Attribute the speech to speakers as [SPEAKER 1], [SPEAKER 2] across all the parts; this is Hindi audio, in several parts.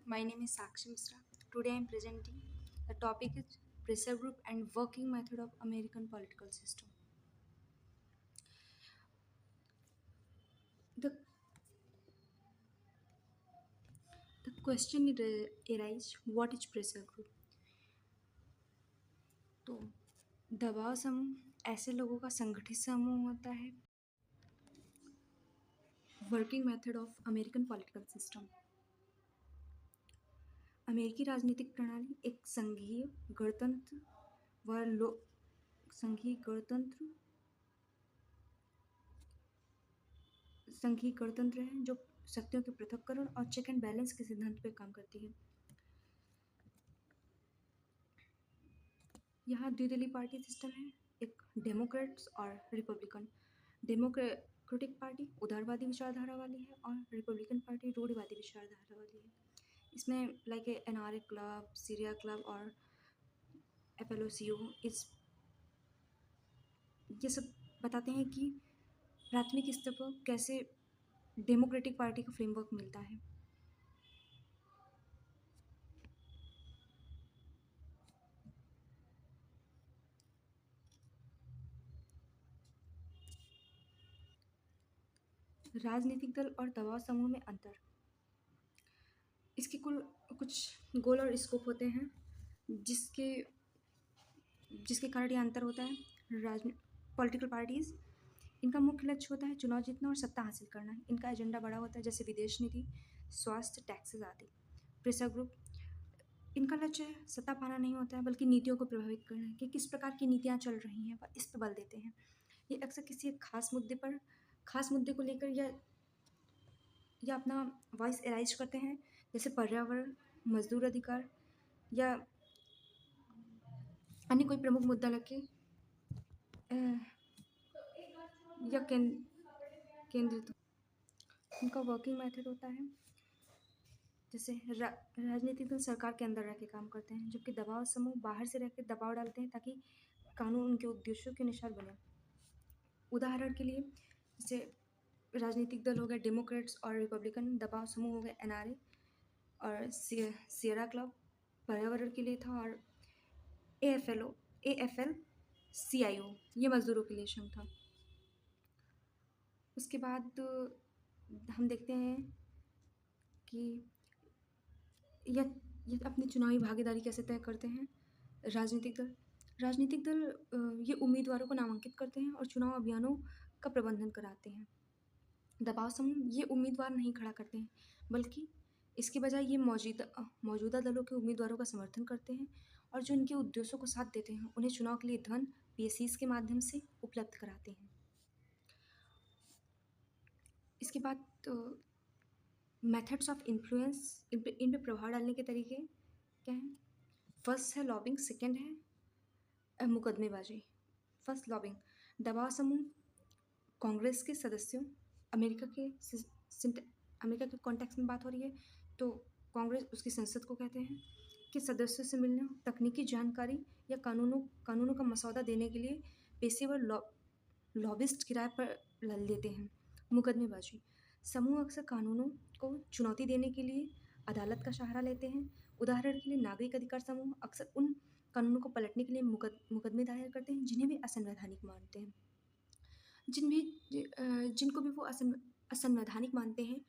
[SPEAKER 1] My name is Sakshi Misra. Today I am presenting. The topic is pressure group and working method of American political system. The, the question arises, what is pressure group? तो दबाव समूह ऐसे लोगों का संगठित समूह होता है. Working method of American political system. अमेरिकी राजनीतिक प्रणाली एक संघीय गणतंत्र है जो शक्तियों के पृथक्करण और चेक एंड बैलेंस के सिद्धांत पर काम करती है. यहाँ द्विदलीय पार्टी सिस्टम है, एक डेमोक्रेट्स और रिपब्लिकन. डेमोक्रेटिक पार्टी उदारवादी विचारधारा वाली है और रिपब्लिकन पार्टी रूढ़िवादी विचारधारा वाली है. इसमें like NRA club, Syria club और एपेलोसियो ये सब बताते हैं कि प्राथमिक स्तर पर कैसे डेमोक्रेटिक पार्टी का फ्रेमवर्क मिलता है. राजनीतिक दल और दबाव समूह में अंतर. इसके कुछ गोल और स्कोप होते हैं जिसके कारण यह अंतर होता है. पॉलिटिकल पार्टीज, इनका मुख्य लक्ष्य होता है चुनाव जीतना और सत्ता हासिल करना. इनका एजेंडा बड़ा होता है, जैसे विदेश नीति, स्वास्थ्य, टैक्सेस आदि. प्रेशर ग्रुप, इनका लक्ष्य सत्ता पाना नहीं होता है बल्कि नीतियों को प्रभावित करना है कि किस प्रकार की नीतियाँ चल रही हैं, इस पर बल देते हैं. ये अक्सर किसी एक खास मुद्दे को लेकर या अपना वॉइस एराइज करते हैं, जैसे पर्यावरण, मजदूर अधिकार या अन्य कोई प्रमुख मुद्दा लेके या केंद्रित. उनका वर्किंग मेथड होता है, जैसे राजनीतिक दल सरकार के अंदर रह के काम करते हैं, जबकि दबाव समूह बाहर से रह के दबाव डालते हैं ताकि कानून उनके उद्देश्यों के अनुसार बने. उदाहरण के लिए जैसे राजनीतिक दल हो गए डेमोक्रेट्स और रिपब्लिकन, दबाव समूह हो गए एनआरए और सियरा क्लब पर्यावरण के लिए था, और एएफएल सीआईओ ये मजदूरों के लिए संघ था. उसके बाद हम देखते हैं कि यह अपनी चुनावी भागीदारी कैसे तय करते हैं. राजनीतिक दल ये उम्मीदवारों को नामांकित करते हैं और चुनाव अभियानों का प्रबंधन कराते हैं. दबाव समूह ये उम्मीदवार नहीं खड़ा करते हैं बल्कि इसके बजाय ये मौजूदा दलों के उम्मीदवारों का समर्थन करते हैं और जो इनके उद्देश्यों को साथ देते हैं उन्हें चुनाव के लिए धन पीएससीज के माध्यम से उपलब्ध कराते हैं. इसके बाद मेथड्स ऑफ इन्फ्लुएंस, इन पे प्रभाव डालने के तरीके क्या हैं. फर्स्ट है लॉबिंग, सेकंड है मुकदमेबाजी. First lobbying. दबाव समूह कांग्रेस के सदस्यों, अमेरिका के कॉन्टेक्स्ट में बात हो रही है तो कांग्रेस उसकी संसद को कहते हैं कि सदस्यों से मिलने, तकनीकी जानकारी या कानूनों का मसौदा देने के लिए पेशेवर लॉबिस्ट किराए पर लेते हैं. मुकदमेबाजी. समूह अक्सर कानूनों को चुनौती देने के लिए अदालत का सहारा लेते हैं. उदाहरण के लिए नागरिक अधिकार समूह अक्सर उन कानूनों को पलटने के लिए मुकदमे दायर करते हैं जिन्हें भी असंवैधानिक मानते हैं. जिनको भी वो असंवैधानिक मानते हैं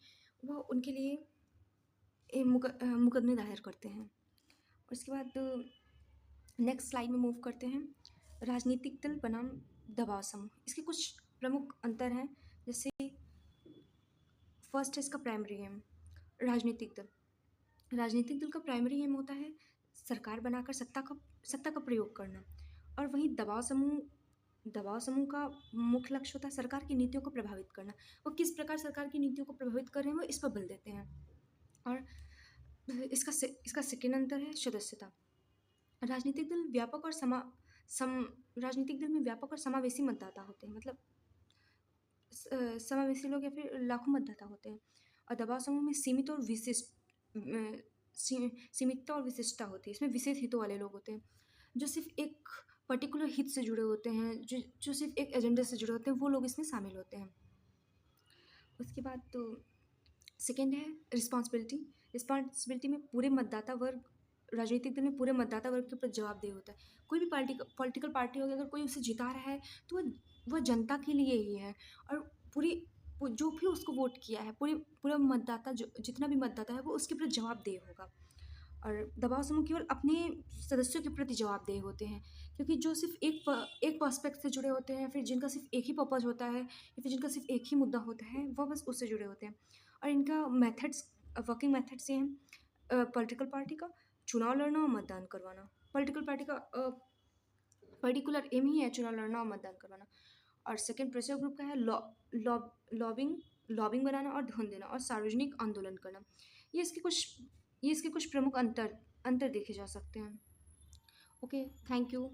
[SPEAKER 1] वो उनके लिए मुकदमे दायर करते हैं. उसके बाद नेक्स्ट स्लाइड में मूव करते हैं. राजनीतिक दल बनाम दबाव समूह. इसके कुछ प्रमुख अंतर हैं, जैसे फर्स्ट है इसका प्राइमरी एम. राजनीतिक दल का प्राइमरी एम होता है सरकार बनाकर सत्ता का प्रयोग करना, और वहीं दबाव समूह का मुख्य लक्ष्य होता है सरकार की नीतियों को प्रभावित करना. वो किस प्रकार सरकार की नीतियों को प्रभावित कर रहे हैं वो इस पर बल देते हैं. और इसका सेकेंड अंतर है सदस्यता. राजनीतिक दल में व्यापक और समावेशी मतदाता होते हैं, मतलब समावेशी लोग या फिर लाखों मतदाता होते हैं. और दबाव समूह में सीमितता और विशिष्टता होती है. इसमें विशेष हितों वाले लोग होते हैं जो सिर्फ एक पर्टिकुलर हित से जुड़े होते हैं, जो सिर्फ एक एजेंडे से जुड़े होते हैं, वो लोग इसमें शामिल होते हैं. उसके बाद तो सेकेंड है रिस्पॉन्सिबिलिटी. रिस्पॉन्सिबिलिटी में पूरे मतदाता वर्ग, राजनीतिक दल में पूरे मतदाता वर्ग के ऊपर जवाबदेह होता है। कोई भी पॉलिटिकल पार्टी होगी, अगर कोई उसे जिता रहा है तो वह जनता के लिए ही है, और पूरी जो भी उसको वोट किया है, पूरा मतदाता, जो जितना भी मतदाता है वो उसके प्रति जवाबदेह होगा। और दबाव समूह केवल अपने सदस्यों के प्रति जवाबदेह होते हैं, क्योंकि जो सिर्फ एक पर्सपेक्ट से जुड़े होते हैं, फिर जिनका सिर्फ एक ही पर्पज होता है, या फिर जिनका सिर्फ एक ही मुद्दा होता है, वह बस उससे जुड़े होते हैं। और इनका मेथड्स, वर्किंग मेथड्स ये हैं। पॉलिटिकल पार्टी का चुनाव लड़ना और मतदान करवाना। पॉलिटिकल पार्टी का पर्टिकुलर एम ही है चुनाव लड़ना और मतदान करवाना। और सेकंड प्रेशर ग्रुप का है लॉबिंग लॉबिंग बनाना और धन देना और सार्वजनिक आंदोलन करना। ये इसके कुछ ये इसके कुछ प्रमुख अंतर अंतर देखे जा सकते हैं। Okay, thank you.